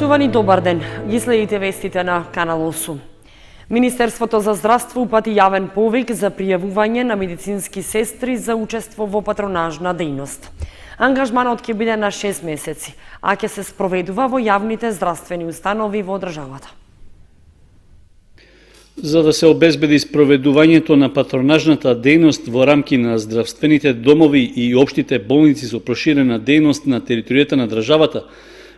Поштувани, добар ден. Ги следите вестите на Канал 8. Министерството за здравство упати јавен повик за пријавување на медицински сестри за учество во патронажна дејност. Ангажманот ќе биде на 6 месеци, а ќе се спроведува во јавните здравствени установи во државата. За да се обезбеди спроведувањето на патронажната дејност во рамки на здравствените домови и општите болници со проширена дејност на територијата на државата,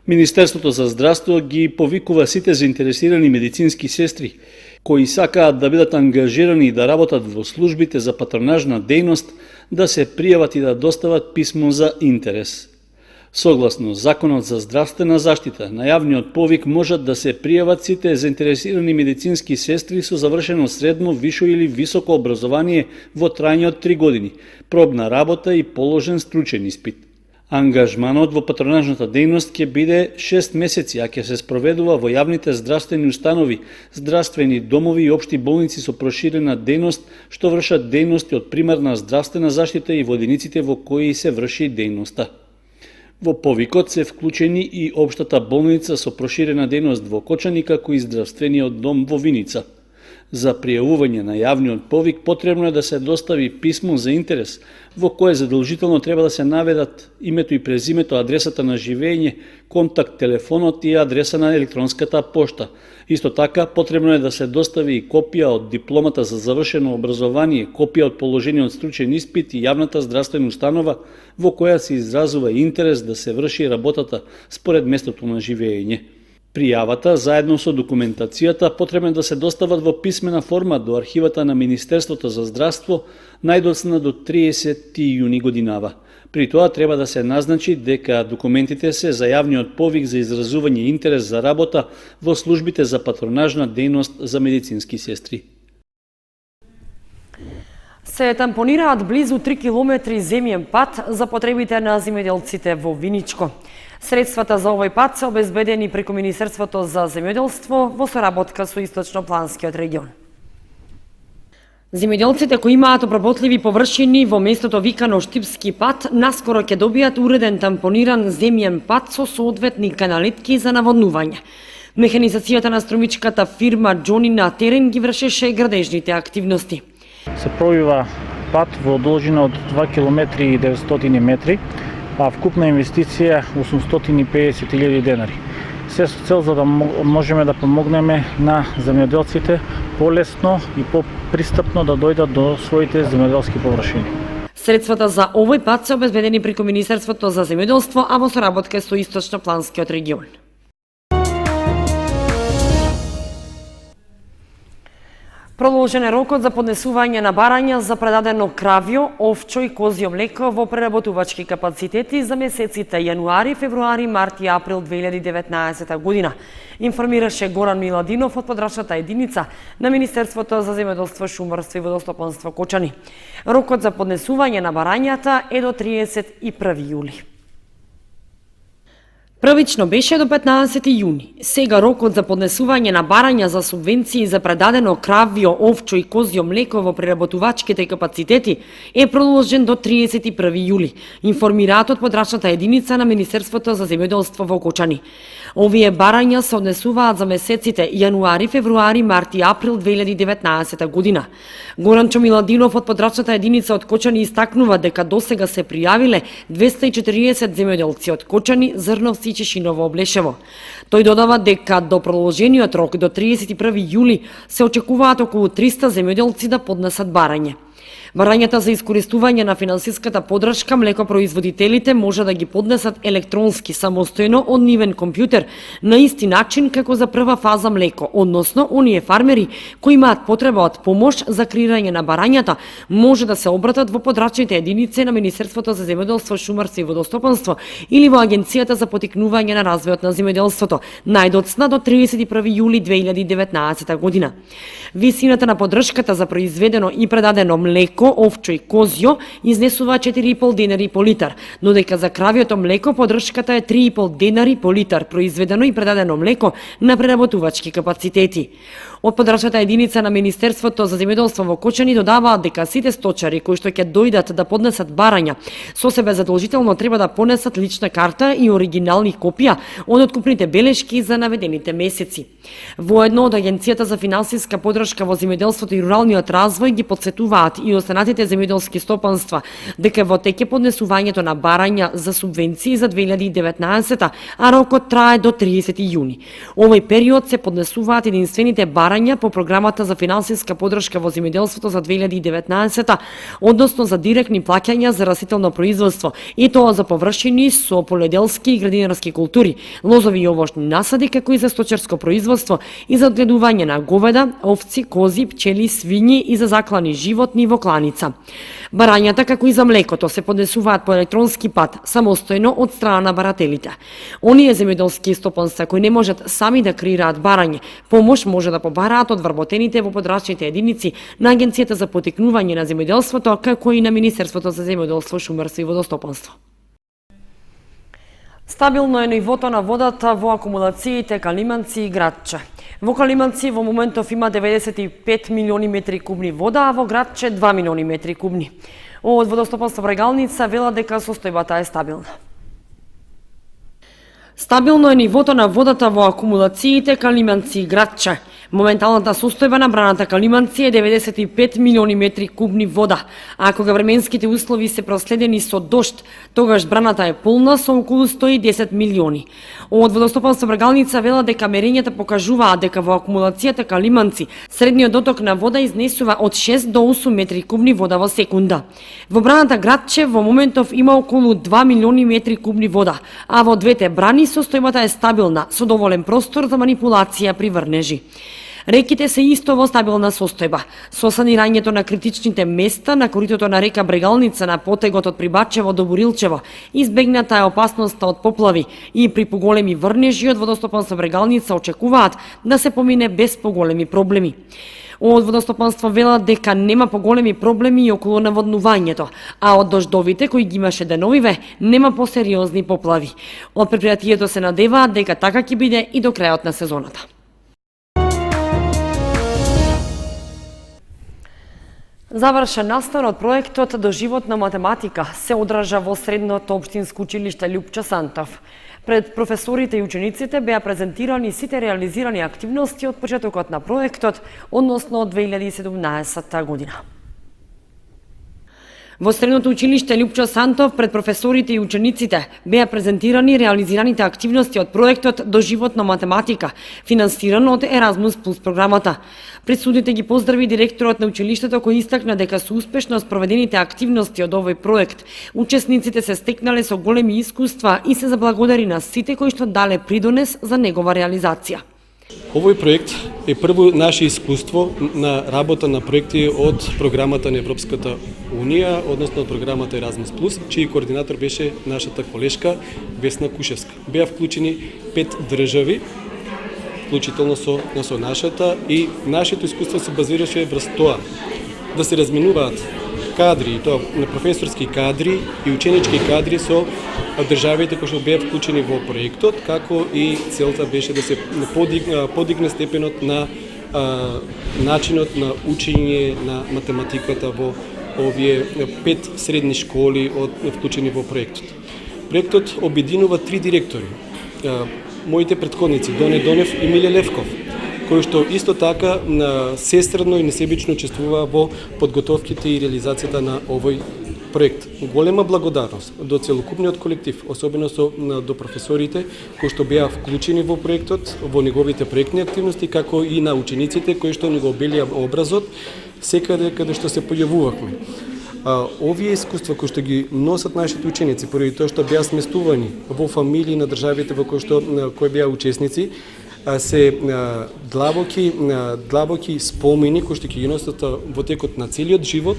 Министерството за здравство ги повикува сите заинтересирани медицински сестри кои сакаат да бидат ангажирани и да работат во службите за патронажна дејност да се пријават и да достават писмо за интерес. Согласно Законот за здравствена заштита, на јавниот повик можат да се пријават сите заинтересирани медицински сестри со завршено средно, вишо или високо образование во трајање од 3 години, пробна работа и положен стручен испит. Ангажманот во патронажната дејност ќе биде 6 месеци, а ќе се спроведува во јавните здравствени установи, здравствени домови и општи болници со проширена дејност, што вршат дејности од примарна здравствена заштита и во единиците во кои се врши дејноста. Во повикот се вклучени и општата болница со проширена дејност во Кочани, како и здравствениот дом во Виница. За пријавување на јавниот повик потребно е да се достави писмо за интерес, во кое задолжително треба да се наведат името и презимето, адресата на живење, контакт телефонот и адреса на електронската пошта. Исто така, потребно е да се достави и копија од дипломата за завршено образование, копија од положениот стручен испит и јавната здравствена установа во која се изразува интерес да се врши работата според местото на живење. Пријавата, заедно со документацијата, потребно да се достават во писмена форма до архивата на Министерството за здравство најдоцна до 30 јуни годинава. При тоа треба да се назначи дека документите се за јавниот повик за изразување интерес за работа во службите за патронажна дејност за медицински сестри. Се тампонираат близу 3 километри земјен пат за потребите на земјоделците во Виничко. Средствата за овој пат се обезбедени преку Министерството за земјоделство во соработка со Источнопланскиот регион. Земјоделците кои имаат обработливи површини во местото викано Штипски пат наскоро ќе добијат уреден тампониран земјен пат со соодветни каналетки за наводнување. Механизацијата на струмичката фирма Џони на терен ги вршеше градежните активности. Се пробива пат во должина од 2 км и 900 метри, а вкупна инвестиција 850.000 денари. Се со цел за да можеме да помогнеме на земјоделците полесно и попристапно да дојдат до своите земјоделски површини. Средствата за овој пат се обезбедени преку Министерството за земјоделство, а во соработка со Источнопланскиот регион. Продолжен е рокот за поднесување на барања за предадено кравјо, овчо и козјо млеко во преработувачки капацитети за месеците јануари, февруари, март и април 2019 година, информираше Горан Миладинов од подрачната единица на Министерството за земјоделство, шумарство и водостопанство Кочани. Рокот за поднесување на барањата е до 31 јули. Првично беше до 15 јуни. Сега рокот за поднесување на барања за субвенции за предадено кравјо, овчо и козјо млеко во преработувачките капацитети е продолжен до 31 јули, информираат од подрачната единица на Министерството за земјоделство во Кочани. Овие барања се однесуваат за месеците јануари, февруари, март и април 2019 година. Горанчо Миладинов од подрачната единица од Кочани истакнува дека досега се пријавиле 240 земјоделци од Кочани, Зрновци и Чешиново Облешево. Тој додава дека до продолжениот рок до 31 јули се очекуваат околу 300 земјоделци да поднесат барање. Барањата за искористување на финансиската подршка млекопроизводителите може да ги поднесат електронски самостојно од нивен компјутер на исти начин како за прва фаза млеко, односно оние фармери кои имаат потреба од помош за креирање на барањата може да се обратат во подрачните единици на Министерството за земјоделство, шумарство и водостопанство или во Агенцијата за поттикнување на развојот на земјоделството, најдоцна до 31 јули 2019 година. Висината на поддршката за произведено и предадено млеко, овчо и козјо изнесува 4,5 денари по литар, но дека за кравјото млеко поддршката е 3,5 денари по литар произведено и предадено млеко на преработувачки капацитети. Од подрачната единица на Министерството за земјоделство во Кочани додаваат дека сите сточари кои што ќе дојдат да поднесат барања со себе задолжително треба да понесат лична карта и оригинални копија од откупните белешки за наведените месеци. Воедно од Агенцијата за финансиска подршка во земјоделството и руралниот развој ги потсетуваат и останатите земјоделски стопанства дека во теќе поднесувањето на барања за субвенции за 2019, а рокот трае до 30 јуни. Овој период се поднесуваат единствените барања по програмата за финансиска подршка во земјоделството за 2019, односно за директни плаќања за растително производство, и тоа за површини со поледелски и градинарски култури, лозови и овошни насади, како и за сточарско производство и за одгледување на говеда, овци, кози, пчели, свињи и за заклани животни во кланица. Барањата, како и за млекото, се поднесуваат по електронски пат, самостојно од страна на барателите. Оние земјоделски стопанства кои не можат сами да креираат барање, помош може да побараат од вработените во подрачните единици на Агенцијата за потикнување на земјоделството, како и на Министерството за земјоделство, шумарство и водостопанство. Стабилно е нивото на водата во акумулациите Калиманци и Градче. Во Калиманци во моментов има 95 милиони метри кубни вода, а во Градче 2 милиони метри кубни. Од водостопанство Брегалница вела дека состојбата е стабилна. Стабилно е нивото на водата во акумулациите Калиманци и Градче. Моменталната состојба на браната Калиманци е 95 милиони метри кубни вода, а кога временските услови се проследени со дожд, тогаш браната е полна со околу 110 милиони. Од водостопанство Брегалница вела дека мерењата покажуваат дека во акумулацијата Калиманци средниот доток на вода изнесува од 6 до 8 метри кубни вода во секунда. Во браната Градче во моментов има околу 2 милиони метри кубни вода, а во двете брани состојбата е стабилна, со доволен простор за манипулација при врнежи. Реките се исто во стабилна состојба. Со санирањето на критичните места на коритото на река Брегалница на потегот од Прибачево до Бурилчево, избегната е опасноста од поплави и при поголеми врнежи од водостопанство Брегалница очекуваат да се помине без поголеми проблеми. Од водостопанство вела дека нема поголеми проблеми и околу наводнувањето, а од дождовите кои ги имаше деновиве нема посериозни поплави. Од предпријатието се надеваат дека така ќе биде и до крајот на сезоната. Завршен настан од проектот Доживотна математика се одржа во Средното општинско училиште Лјупчо Сантов. Пред професорите и учениците беа презентирани сите реализирани активности од почетокот на проектот, односно од 2017 година. Во Средното училиште Лјупчо Сантов пред професорите и учениците беа презентирани реализираните активности од проектот Доживотна математика, финансиран од Еразмус Плюс програмата. Присудите ги поздрави директорот на училиштето кој истакна дека со успешно спроведените активности од овој проект, учесниците се стекнале со големи искуства и се заблагодари на сите кои што дале придонес за негова реализација. Овој проект е прво наше искуство на работа на проекти од програмата на Европската Унија, односно од програмата Еразмус Плюс, чиј координатор беше нашата колешка Весна Кушевска. Беа вклучени 5 држави, вклучително со нашата, и нашето искуство се базираше врз тоа да се разменуваат кадри, тоа на професорски кадри и ученички кадри со државите кои што беа вклучени во проектот, како и целта беше да се подигне степенот на начинот на учење на математиката во овие 5 средни школи вклучени во проектот. Проектот обединува 3 директори. Моите претходници Доне Донев и Миле Левков, кои што исто така сестрадно и несебично учествува во подготовките и реализацијата на овој проект. Голема благодарност до целокупниот колектив, особено до професорите кои што беа вклучени во проектот, во неговите проектни активности, како и на учениците кои што ни го обелија образот секаде каде што се појавувавме. Овие искуства кои што ги носат нашите ученици, поради тоа што беа сместувани во фамилии на државите во кои беа учесници, се длабоки спомени кои што ќе ги носат во текот на целиот живот,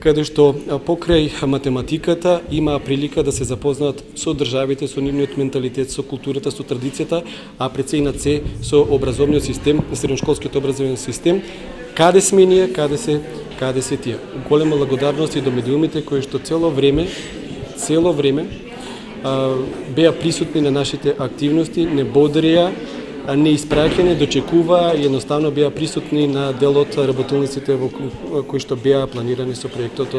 каде што покрај математиката има прилика да се запознаат со државите, со нивниот менталитет, со културата, со традицијата, а пред се и над се со образовниот систем, средношколскиот образовен систем, каде сме ние, каде се тие. Голема благодарност и до медиумите кои што цело време беа присутни на нашите активности, не бодрија неиспраќани, дочекува и едноставно беа присутни на дел од работилниците кои што беа планирани со проектот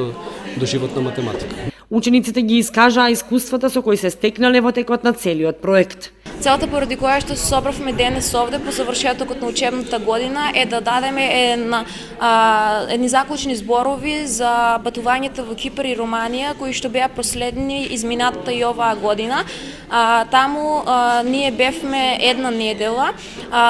доживотна математика. Учениците ги искажаа искуствата со кои се стекнале во текот на целиот проект. Целта поради која што се собравме денес овде по завршетокот на учебната година е да дадеме едни заклучни зборови за патувањата во Кипар и Романија кои што беа последни изминатата и оваа година. Таму ние бевме една недела,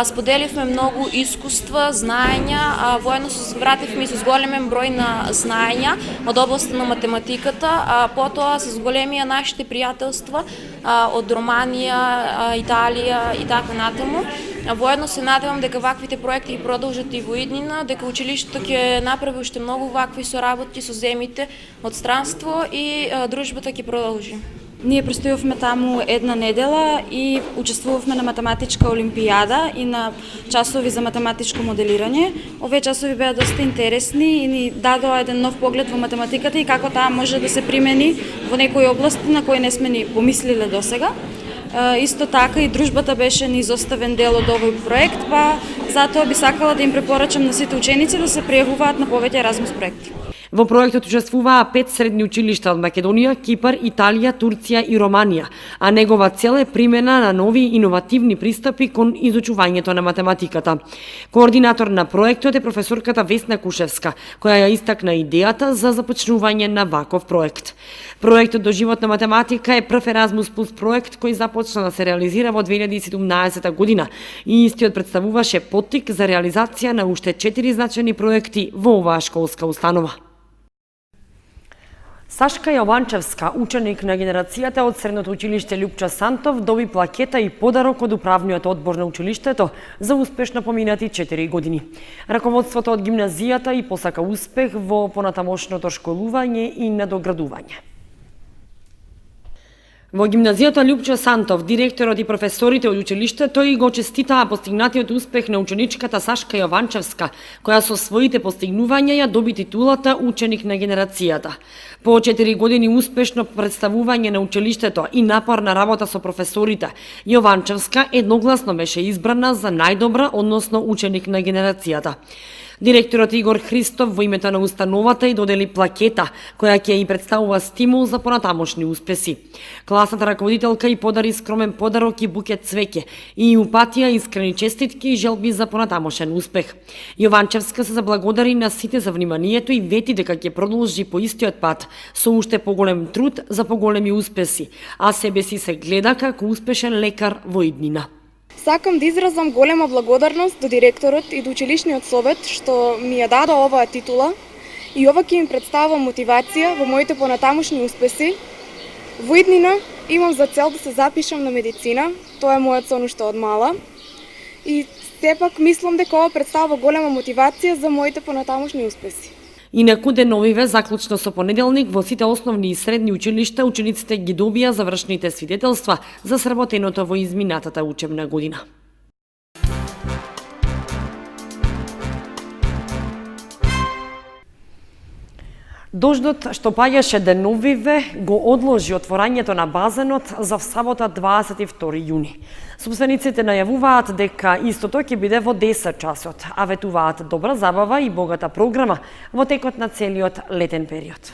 споделивме многу искуства, знаења, воедно се вративме и со големен број на знаења од областта на математиката, потоа со големија нашите пријателства од Романија, Италија и така натаму. Воедно се надевам дека ваквите проекти ќе продолжат и во иднина, дека училиштето ќе направи уште многу вакви соработки со земјите од странство и дружбата ќе продолжи. Ние престојавме таму една недела и учествувавме на математичка олимпијада и на часови за математичко моделирање. Овие часови беа доста интересни и ни дадоа еден нов поглед во математиката и како таа може да се примени во некои области на кои не сме ни помислиле досега. Исто така и дружбата беше неизоставен дел од овој проект, па затоа би сакала да им препорачам на сите ученици да се пријавуваат на повеќе Еразмус проекти. Во проектот учествуваа 5 средни училишта од Македонија, Кипар, Италија, Турција и Романија, а негова цел е примена на нови иновативни пристапи кон изучувањето на математиката. Координатор на проектот е професорката Весна Кушевска, која ја истакна идејата за започнување на ваков проект. Проектот Доживотна математика е прв Еразмус плюс проект кој започна да се реализира во 2017 година и истиот представуваше поттик за реализација на уште 4 значајни проекти во оваа школска установа. Сашка Јованчевска, ученик на генерацијата од Средното училиште Љупча Сантов, доби плакета и подарок од управниот одбор на училиштето за успешно поминати 4 години. Раководството од гимназијата и посака успех во понатамошното школување и надоградување. Во гимназијата Љупчо Сантов, директорот и професорите од училиштето и го честитаа постигнатиот успех на ученичката Сашка Јованчевска, која со своите постигнувања ја доби титулата ученик на генерацијата. По 4 години успешно представување на училиштето и напорна работа со професорите, Јованчевска едногласно беше избрана за најдобра, односно ученик на генерацијата. Директорот Игор Христов во името на установата и додели плакета, која ќе и представува стимул за понатамошни успеси. Класната раководителка и подари скромен подарок и букет цвеќе и упатија искрени честитки и желби за понатамошен успех. Јованчевска се заблагодари на сите за вниманието и вети дека ќе продолжи по истиот пат со уште поголем труд за поголеми успеси, а себе си се гледа како успешен лекар во иднина. Сакам да изразам голема благодарност до директорот и до училишниот совет што ми ја даде оваа титула и ова ќе им представува мотивација во моите понатамошни успеси. Во иднина имам за цел да се запишам на медицина, тоа е мојот сон уште од мала. И сепак мислам дека ова представува голема мотивација за моите понатамошни успеси. Инаку деновиве, заклучно со понеделник, во сите основни и средни училишта, учениците ги добија завршните свидетелства за сработеното во изминатата учебна година. Дождот што паѓаше деновиве го одложи отворањето на базенот за сабота 22 јуни. Собствениците најавуваат дека истото ќе биде во 10 часот, а ветуваат добра забава и богата програма во текот на целиот летен период.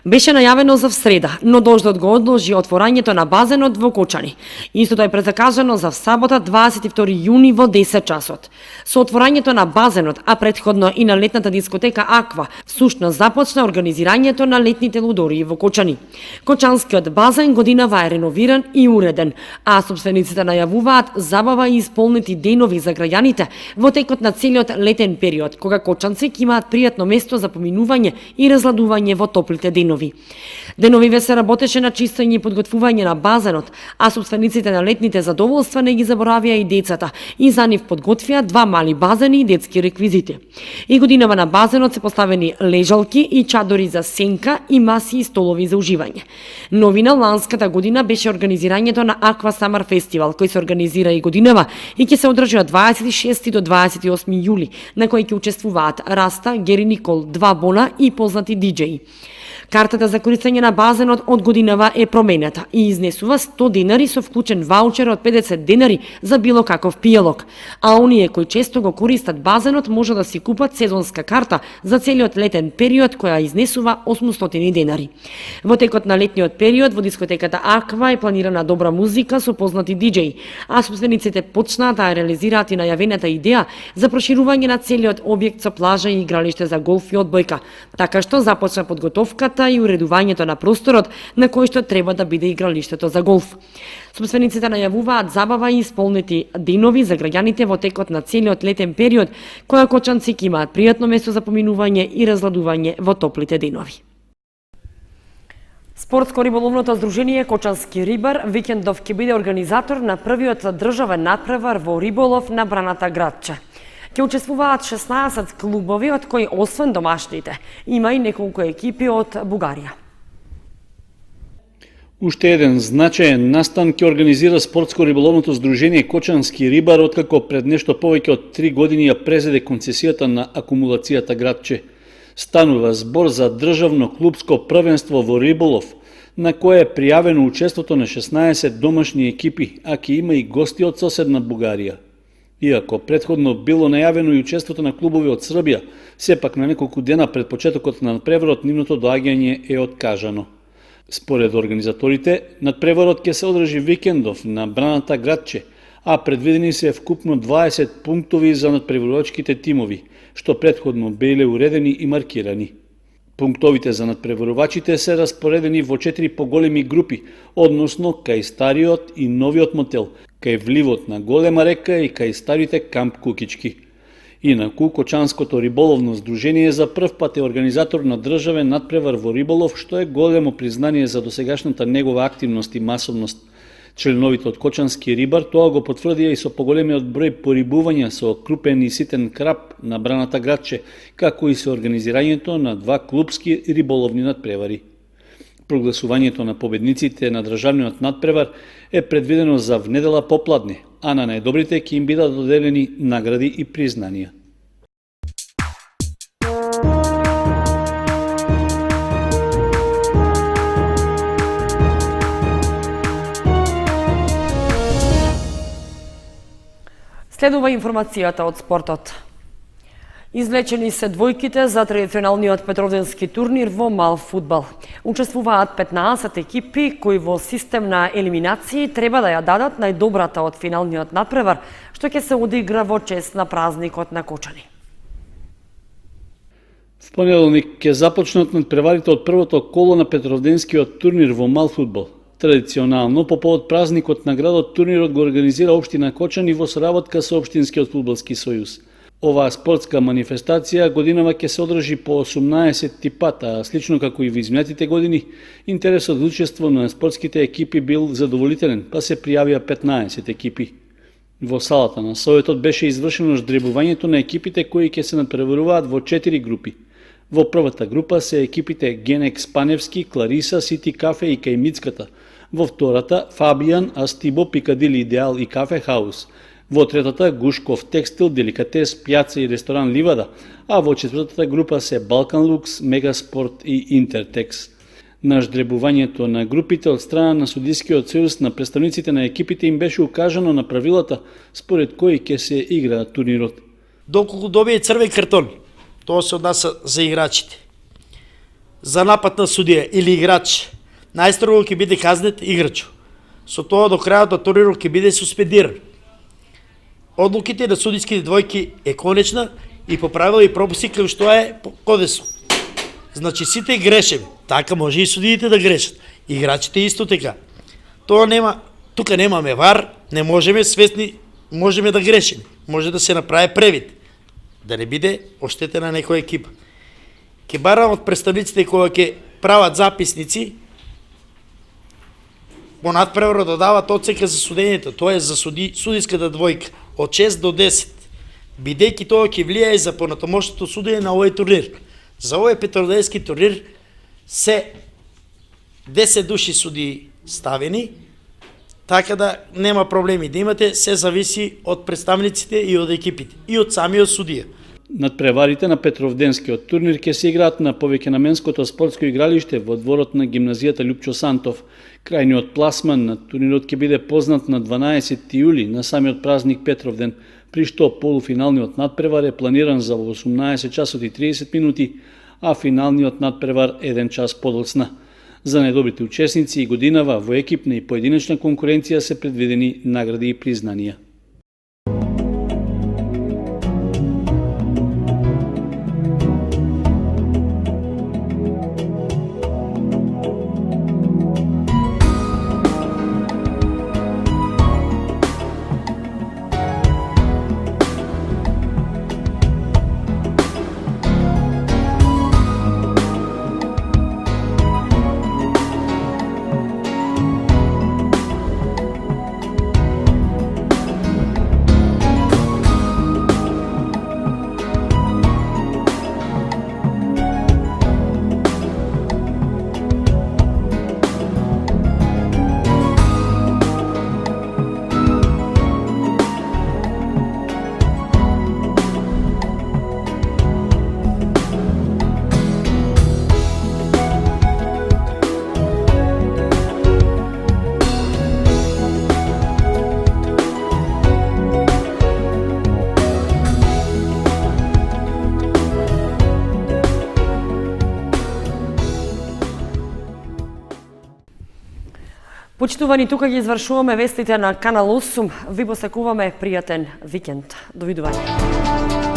Беше најавено за среда, но дождот го одложи отворањето на базенот во Кочани. Истото е презакажано за сабота 22 јуни во 10 часот. Со отворањето на базенот, а претходно и на летната дискотека Аква, всушност започна организирањето на летните лудории во Кочани. Кочанскиот базен годинава е реновиран и уреден, а собствениците најавуваат забава и исполнети денови за граѓаните во текот на целиот летен период, кога кочанци ќе имаат пријатно место за поминување и разладување во топлите денови. Деновиве се работеше на чистење и подготвување на базенот, а собствениците на летните задоволства не ги заборавија и децата и за нив подготвија 2 мали базени и детски реквизити. И годинава на базенот се поставени лежалки и чадори за сенка и маси и столови за уживање. Новина ланската година беше организирањето на Аква Самар фестивал, кој се организира и годинава и ќе се одржи од 26 до 28 јули, на кој ќе учествуваат Раста, Гери Никол, 2 Бона и познати диџеи. Картата за користење на базенот од годинава е променета и изнесува 100 денари со вклучен ваучер од 50 денари за било каков пијалок, а оние кои често го користат базенот може да си купат сезонска карта за целиот летен период која изнесува 800 денари. Во текот на летниот период во дискотеката Аква е планирана добра музика со познати диџеи, а собствениците почнаа да реализираат и најавената идеја за проширување на целиот објект со плажа и игралиште за голф и одбојка, така што започна подготовката и уредувањето на просторот на кој што треба да биде игралиштето за голф. Собствениците најавуваат забава и исполнети денови за граѓаните во текот на целиот летен период, која кочанци ќе имаат пријатно место за поминување и разладување во топлите денови. Спортско-риболовното здружение Кочански рибар викендов ќе биде организатор на првиот државен натпревар во риболов на браната Градче. Ќе учествуваат 16 клубови, од кои освен домашните, има и неколку екипи од Бугарија. Уште еден значаен настан ќе организира Спортско-риболовното здружение Кочански рибар, откако пред нешто повеќе од 3 години ја презеде концесијата на акумулацијата Градче. Станува збор за државно клубско првенство во риболов, на кое е пријавено учеството на 16 домашни екипи, а ќе има и гости од соседна Бугарија. Иако предходно било најавено и учеството на клубови од Србија, сепак на неколку дена пред почетокот на надпреварот нивното доаѓање е откажано. Според организаторите, надпреварот ќе се одржи викендов на браната Градче, а предвидени се вкупно 20 пунктови за надпреварувачките тимови, што предходно биле уредени и маркирани. Пунктовите за надпреварувачите се распоредени во 4 поголеми групи, односно кај стариот и новиот мотел, кај вливот на Голема река и кај старите камп кукички. Инаку, Кочанското риболовно здружение за прв пат е организатор на државен надпревар во риболов, што е големо признание за досегашната негова активност и масовност. Членовите од Кочански рибар тоа го потврдија и со поголемиот број порибувања со крупен и ситен краб на браната Градче, како и со организирањето на 2 клубски риболовни надпревари. Прогласувањето на победниците на државниот надпревар е предвидено за внедела попладне, а на најдобрите ќе им бидат доделени награди и признанија. Следува информацијата од спортот. Извлечени се двојките за традиционалниот петровденски турнир во мал фудбал. Учествуваат 15 екипи кои во систем на елиминации треба да ја дадат најдобрата од финалниот надпревар, што ќе се одигра во чест на празникот на Кочани. В понеделник ќе започнат надпреварите од првото коло на петровденскиот турнир во мал фудбал. Традиционално, по повод празникот на градот, турнирот го организира Општина Кочани во соработка со Општинскиот фудбалски сојуз. Оваа спортска манифестација годинава ќе се одржи по 18 пат, а слично како и во изминатите години, интересот за учество на спортските екипи бил задоволителен, па се пријавија 15 екипи. Во салата на Советот беше извршено ждребувањето на екипите кои ќе се надпреваруваат во 4 групи. Во првата група се екипите Генек Спаневски, Клариса, Сити Кафе и Кајмицката. Во втората Фабијан, Астибо, Пикадили Идеал и Кафе Хаус. Во третата Гушков Текстил, Деликатес, Пјаца и ресторан Ливада, а во четвртата група се Балкан Лукс, Мегаспорт и Интертекс. На ждребувањето на групите од страна на судискиот сојуз на представниците на екипите им беше укажано на правилата според кои ќе се игра турнирот. Доколку добие црвен картон, тоа се однася за играчите. За напад на судија или играч, најстрого ќе биде казнет играчо. Со тоа до крајот на турнирот ќе биде суспендиран. Одлуките на судиските двојки е конечна и по правила и пропуси како што е по кодексот. Значи сите грешеме, така може и судиите да грешат. Играчите исто така. Тоа нема, тука немаме вар, не можеме свесни, можеме да грешиме. Може да се направи превид, да не биде оштетена некоја екипа. Ке барам од представниците кои ќе прават записници, по надпреварот да дават оценка за судењето, тоа е за судиската двојка, од 6 до 10, бидејќи тоа ќе влијае за понатамошното судење на овој турнир. За овој петровденски турнир се 10 души суди ставени, така да нема проблеми да имате, се зависи од представниците и од екипите, и од самиот судија. Надпреварите на Петровденскиот турнир ќе се играат на повеќенаменското спортско игралиште во дворот на гимназијата Лјупчо Сантов. Крајниот пласман на турнирот ќе биде познат на 12 јули на самиот празник Петровден, при што полуфиналниот надпревар е планиран за 18 часот и 30 минути, а финалниот надпревар 1 час подоцна. За најдобрите учесници и годинава во екипна и поединечна конкуренција се предвидени награди и признанија. Почитувани, тука ги извршуваме вестите на Канал 8. Ви посакуваме пријатен викенд. Довидување.